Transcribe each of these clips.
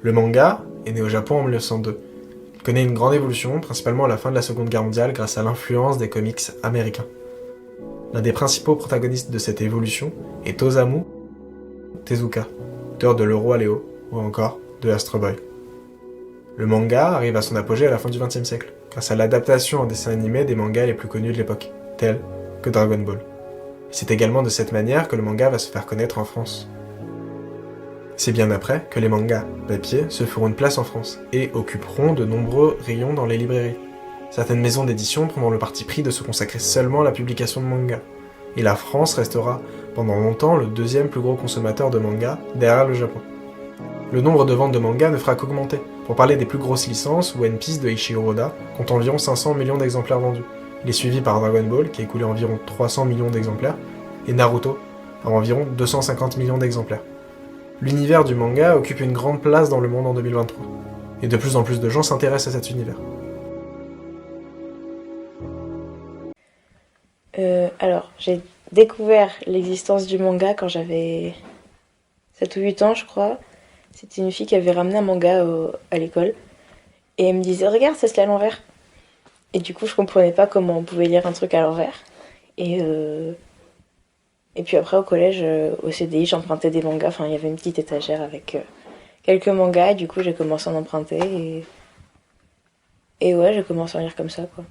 Le manga est né au Japon en 1902. Il connaît une grande évolution, principalement à la fin de la Seconde Guerre mondiale grâce à l'influence des comics américains. L'un des principaux protagonistes de cette évolution est Osamu Tezuka, auteur de Le Roi Léo ou encore de Astro Boy. Le manga arrive à son apogée à la fin du XXe siècle, grâce à l'adaptation en dessin animé des mangas les plus connus de l'époque, tels que Dragon Ball. C'est également de cette manière que le manga va se faire connaître en France. C'est bien après que les mangas papier se feront une place en France et occuperont de nombreux rayons dans les librairies. Certaines maisons d'édition prendront le parti pris de se consacrer seulement à la publication de mangas. Et la France restera pendant longtemps le deuxième plus gros consommateur de mangas derrière le Japon. Le nombre de ventes de mangas ne fera qu'augmenter. Pour parler des plus grosses licences, One Piece de Eiichiro Oda compte environ 500 millions d'exemplaires vendus. Il est suivi par Dragon Ball qui a écoulé environ 300 millions d'exemplaires et Naruto à environ 250 millions d'exemplaires. L'univers du manga occupe une grande place dans le monde en 2023. Et de plus en plus de gens s'intéressent à cet univers. Alors, j'ai découvert l'existence du manga quand j'avais 7 ou 8 ans, je crois. C'était une fille qui avait ramené un manga à l'école. Et elle me disait, regarde, ça se lit à l'envers. Et du coup, je comprenais pas comment on pouvait lire un truc à l'envers. Et puis après, au collège, au CDI, j'empruntais des mangas. Enfin, il y avait une petite étagère avec quelques mangas. Et du coup, j'ai commencé à en emprunter. Et ouais, j'ai commencé à en lire comme ça, quoi.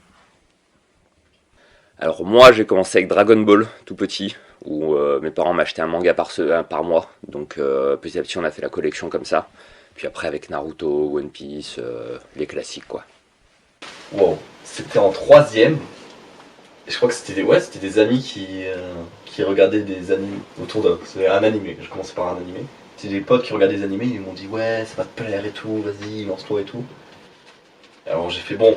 Alors moi j'ai commencé avec Dragon Ball tout petit, où mes parents m'achetaient un manga par mois, donc petit à petit on a fait la collection comme ça. Puis après avec Naruto, One Piece, les classiques quoi. Wow, c'était en troisième. Et je crois que c'était des amis qui regardaient des animés autour d'un. C'était un animé, je commençais par un animé. C'était des potes qui regardaient des animés, ils m'ont dit ouais, ça va te plaire et tout, vas-y, lance-toi et tout. Alors j'ai fait bon,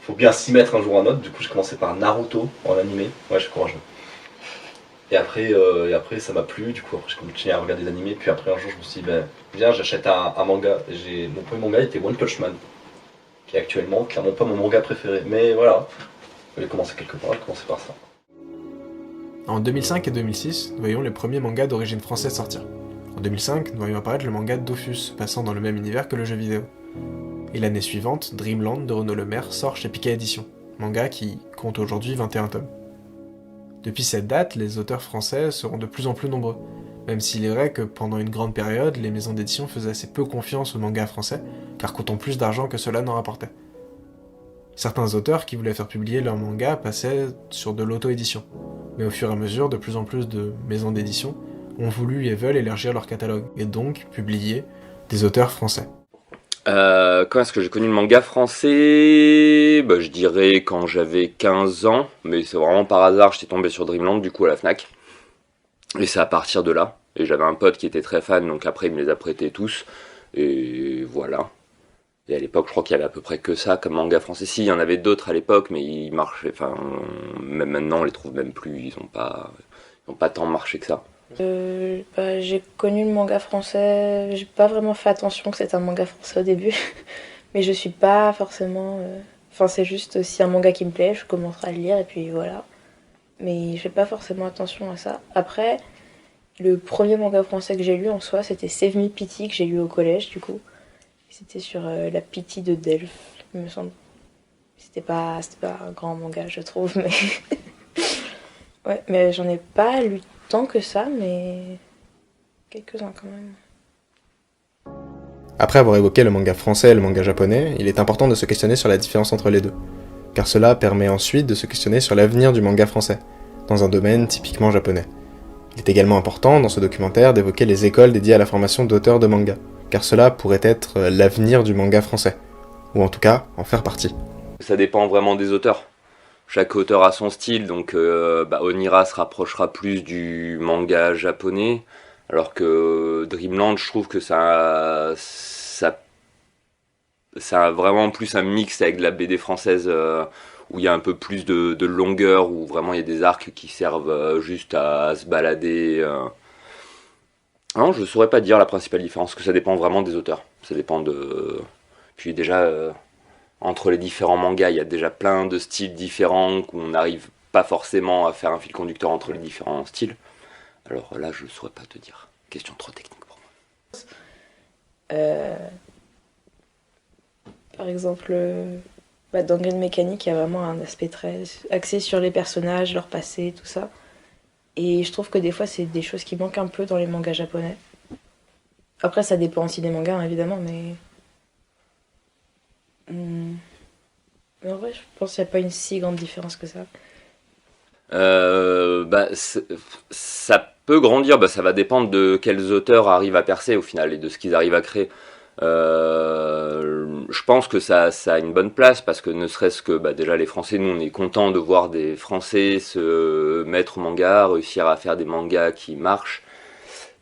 faut bien s'y mettre un jour ou un autre, du coup j'ai commencé par Naruto en animé. Ouais, je suis courageux. Et après ça m'a plu, du coup après j'ai continué à regarder des animés, puis après un jour je me suis dit, ben, viens, j'achète un manga. Mon premier manga était One Punch Man, qui est actuellement clairement pas mon manga préféré, mais voilà. J'ai commencé quelque part, j'ai commencé par ça. En 2005 et 2006, nous voyons les premiers mangas d'origine française sortir. En 2005, nous voyons apparaître le manga Dofus, passant dans le même univers que le jeu vidéo. Et l'année suivante, Dreamland de Renaud Lemaire sort chez Pika Édition, manga qui compte aujourd'hui 21 tomes. Depuis cette date, les auteurs français seront de plus en plus nombreux, même s'il est vrai que pendant une grande période, les maisons d'édition faisaient assez peu confiance aux mangas français, car coûtant plus d'argent que cela n'en rapportait. Certains auteurs qui voulaient faire publier leurs mangas passaient sur de l'auto-édition, mais au fur et à mesure, de plus en plus de maisons d'édition ont voulu et veulent élargir leur catalogue, et donc publier des auteurs français. Quand est-ce que j'ai connu le manga français? Bah, je dirais quand j'avais 15 ans, mais c'est vraiment par hasard, j'étais tombé sur Dreamland du coup à la Fnac. Et c'est à partir de là. Et j'avais un pote qui était très fan, donc après il me les a prêtés tous. Et voilà. Et à l'époque, je crois qu'il y avait à peu près que ça comme manga français. Si, il y en avait d'autres à l'époque, mais ils marchaient. Enfin, même maintenant, on les trouve même plus. Ils ont pas tant marché que ça. J'ai connu le manga français, j'ai pas vraiment fait attention que c'était un manga français au début, mais je suis pas forcément. Enfin, c'est juste si un manga qui me plaît, je commencerai à le lire et puis voilà. Mais je fais pas forcément attention à ça. Après, le premier manga français que j'ai lu en soi, c'était Save Me Pity que j'ai lu au collège du coup. C'était sur la Pity de Delphes, il me semble. C'était pas un grand manga, je trouve, mais. Ouais, mais j'en ai pas lu tant que ça, mais quelques-uns quand même. Après avoir évoqué le manga français et le manga japonais, il est important de se questionner sur la différence entre les deux, car cela permet ensuite de se questionner sur l'avenir du manga français, dans un domaine typiquement japonais. Il est également important dans ce documentaire d'évoquer les écoles dédiées à la formation d'auteurs de manga, car cela pourrait être l'avenir du manga français, ou en tout cas en faire partie. Ça dépend vraiment des auteurs. Chaque auteur a son style, donc Onira se rapprochera plus du manga japonais, alors que Dreamland, je trouve que ça a vraiment plus un mix avec la BD française, où il y a un peu plus de longueur, où vraiment il y a des arcs qui servent juste à se balader. Non, je saurais pas dire la principale différence, que ça dépend vraiment des auteurs. Ça dépend de... Puis déjà... entre les différents mangas, il y a déjà plein de styles différents, qu'on n'arrive pas forcément à faire un fil conducteur entre les différents styles. Alors là, je ne saurais pas te dire. Question trop technique pour moi. Par exemple, dans Green Mécanique, il y a vraiment un aspect très axé sur les personnages, leur passé, tout ça. Et je trouve que des fois, c'est des choses qui manquent un peu dans les mangas japonais. Après, ça dépend aussi des mangas, hein, évidemment, mais... Hmm. Mais en vrai, je pense qu'il n'y a pas une si grande différence que ça. Ça peut grandir, ça va dépendre de quels auteurs arrivent à percer au final et de ce qu'ils arrivent à créer. Je pense que ça a une bonne place parce que ne serait-ce que déjà les Français, nous on est contents de voir des Français se mettre au manga, réussir à faire des mangas qui marchent,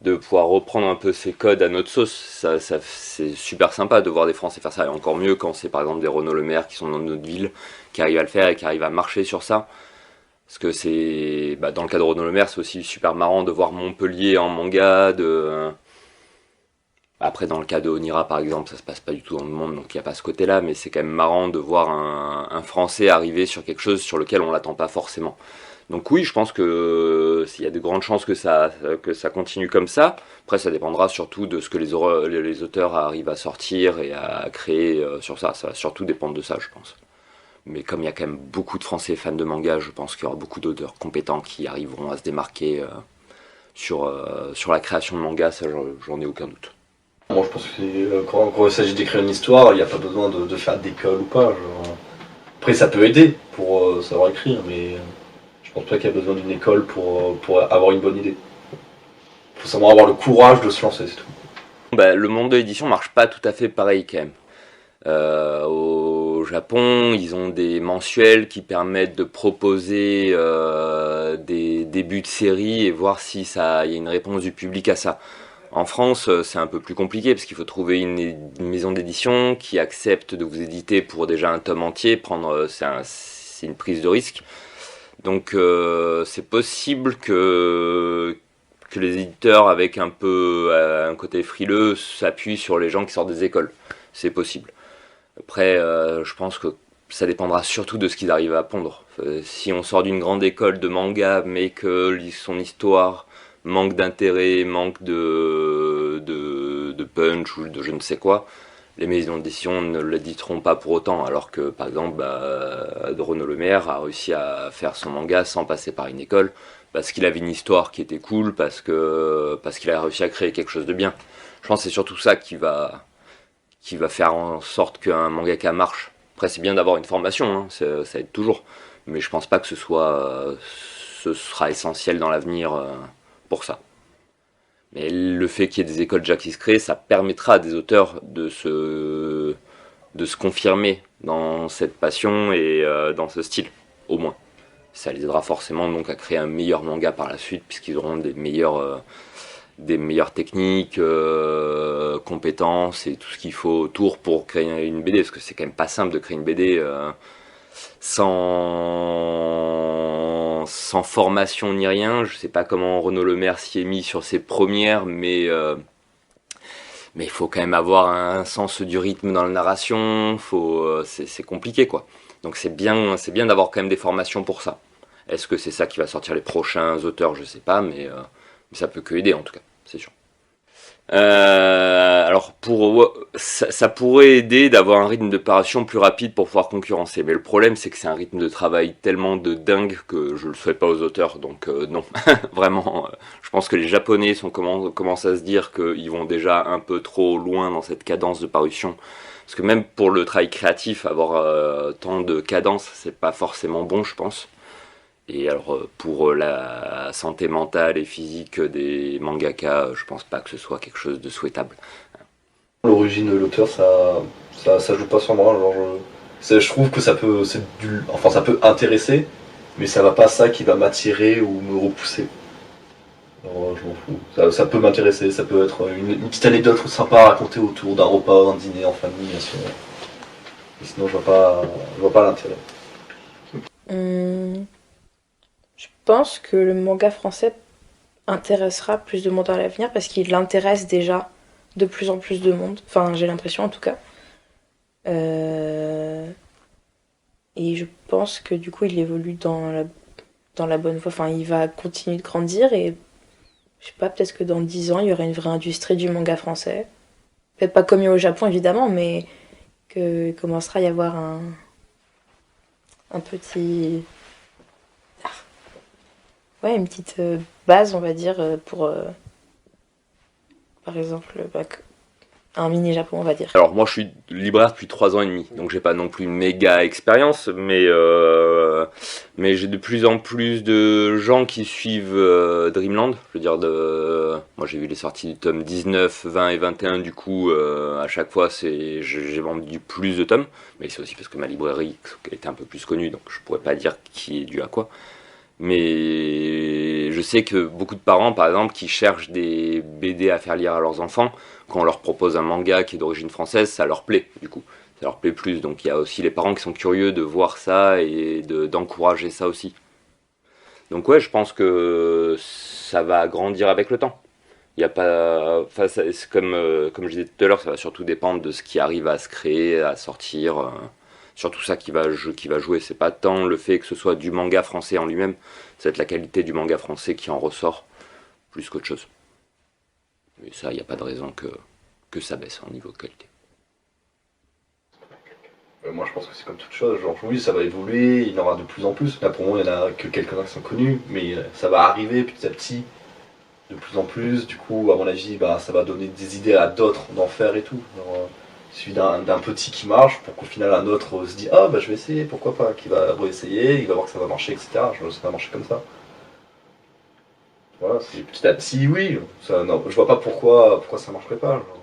de pouvoir reprendre un peu ces codes à notre sauce. C'est super sympa de voir des Français faire ça, et encore mieux quand c'est par exemple des Renaud Le Maire qui sont dans notre ville, qui arrivent à le faire et qui arrivent à marcher sur ça. Parce que dans le cas de Renaud Le Maire, c'est aussi super marrant de voir Montpellier en manga, après, dans le cas de Onira, par exemple, ça se passe pas du tout dans le monde, donc il n'y a pas ce côté-là, mais c'est quand même marrant de voir un Français arriver sur quelque chose sur lequel on l'attend pas forcément. Donc oui, je pense que s'il y a de grandes chances que ça continue comme ça. Après, ça dépendra surtout de ce que les auteurs arrivent à sortir et à créer sur ça. Ça va surtout dépendre de ça, je pense. Mais comme il y a quand même beaucoup de Français fans de manga, je pense qu'il y aura beaucoup d'auteurs compétents qui arriveront à se démarquer sur la création de manga, ça j'en ai aucun doute. Moi je pense que quand il s'agit d'écrire une histoire, il n'y a pas besoin de faire d'école ou pas. Genre. Après ça peut aider pour savoir écrire, mais je pense pas qu'il y a besoin d'une école pour avoir une bonne idée. Il faut savoir avoir le courage de se lancer, c'est tout. Le monde de l'édition marche pas tout à fait pareil quand même. Au Japon, ils ont des mensuels qui permettent de proposer des débuts de série et voir si il y a une réponse du public à ça. En France, c'est un peu plus compliqué parce qu'il faut trouver une maison d'édition qui accepte de vous éditer pour déjà un tome entier. C'est une prise de risque. Donc c'est possible que les éditeurs avec un peu un côté frileux s'appuient sur les gens qui sortent des écoles. C'est possible. Après, je pense que ça dépendra surtout de ce qu'ils arrivent à pondre. Si on sort d'une grande école de manga, mais que son histoire manque d'intérêt, manque de punch ou de je ne sais quoi, les maisons d'édition ne l'éditeront pas pour autant. Alors que, par exemple, Renaud Le Maire a réussi à faire son manga sans passer par une école, parce qu'il avait une histoire qui était cool, parce qu'il a réussi à créer quelque chose de bien. Je pense que c'est surtout ça qui va faire en sorte qu'un mangaka marche. Après, c'est bien d'avoir une formation, hein, ça aide toujours. Mais je pense pas que ce sera essentiel dans l'avenir pour ça. Mais le fait qu'il y ait des écoles déjà qui se créent, ça permettra à des auteurs de se confirmer dans cette passion et dans ce style, au moins. Ça les aidera forcément donc à créer un meilleur manga par la suite, puisqu'ils auront des meilleures techniques, compétences et tout ce qu'il faut autour pour créer une BD, parce que c'est quand même pas simple de créer une BD sans formation ni rien. Je sais pas comment Renaud Le Maire s'y est mis sur ses premières, mais il faut quand même avoir un sens du rythme dans la narration. C'est compliqué quoi. Donc c'est bien d'avoir quand même des formations pour ça. Est-ce que c'est ça qui va sortir les prochains auteurs? Je sais pas, mais ça peut que aider en tout cas, c'est sûr. Alors ça pourrait aider d'avoir un rythme de parution plus rapide pour pouvoir concurrencer, mais le problème c'est que c'est un rythme de travail tellement de dingue que je le souhaite pas aux auteurs, donc non, vraiment, je pense que les Japonais commencent à se dire qu'ils vont déjà un peu trop loin dans cette cadence de parution, parce que même pour le travail créatif, avoir tant de cadence, c'est pas forcément bon, je pense. Et alors pour la santé mentale et physique des mangaka, je pense pas que ce soit quelque chose de souhaitable. L'origine de l'auteur, ça joue pas sur moi. Je trouve que ça peut intéresser, mais ça va pas ça qui va m'attirer ou me repousser. Alors, je m'en fous. Ça peut m'intéresser, ça peut être une petite anecdote sympa à raconter autour d'un repas, un dîner en famille, bien sûr. Et sinon, je vois pas l'intérêt. Je pense que le manga français intéressera plus de monde à l'avenir parce qu'il intéresse déjà de plus en plus de monde. Enfin, j'ai l'impression en tout cas. Et je pense que du coup, il évolue dans la bonne voie. Enfin, il va continuer de grandir et je sais pas, peut-être que dans 10 ans, il y aura une vraie industrie du manga français. Peut-être pas comme il y a au Japon évidemment, mais qu'il commencera à y avoir un petit... Ouais, une petite base, on va dire, pour, par exemple, un mini-Japon, on va dire. Alors moi je suis libraire depuis 3 ans et demi, donc j'ai pas non plus une méga expérience, mais j'ai de plus en plus de gens qui suivent Dreamland. Je veux dire, moi j'ai vu les sorties du tome 19, 20 et 21, du coup à chaque fois j'ai vendu plus de tomes, mais c'est aussi parce que ma librairie était un peu plus connue, donc je pourrais pas dire qui est dû à quoi. Mais je sais que beaucoup de parents, par exemple, qui cherchent des BD à faire lire à leurs enfants, quand on leur propose un manga qui est d'origine française, ça leur plaît, du coup. Ça leur plaît plus. Donc il y a aussi les parents qui sont curieux de voir ça et d'encourager ça aussi. Donc ouais, je pense que ça va grandir avec le temps. Il y a pas, enfin, c'est comme je disais tout à l'heure, ça va surtout dépendre de ce qui arrive à se créer, à sortir. Surtout ça qui va jouer. C'est pas tant le fait que ce soit du manga français en lui-même, c'est la qualité du manga français qui en ressort plus qu'autre chose. Mais ça, il n'y a pas de raison que ça baisse en niveau de qualité. Moi je pense que c'est comme toute chose, genre oui ça va évoluer, il y en aura de plus en plus. Là pour moi il n'y en a que quelques-uns qui sont connus, mais ça va arriver petit à petit, de plus en plus. Du coup à mon avis ça va donner des idées à d'autres d'en faire et tout. Genre, il suffit d'un petit qui marche pour qu'au final un autre se dit ah bah je vais essayer, pourquoi pas, qui va réessayer, il va voir que ça va marcher, etc. Genre, ça va marcher comme ça. Voilà, c'est petit à petit, oui. Ça, non, je vois pas pourquoi ça marcherait pas. Genre.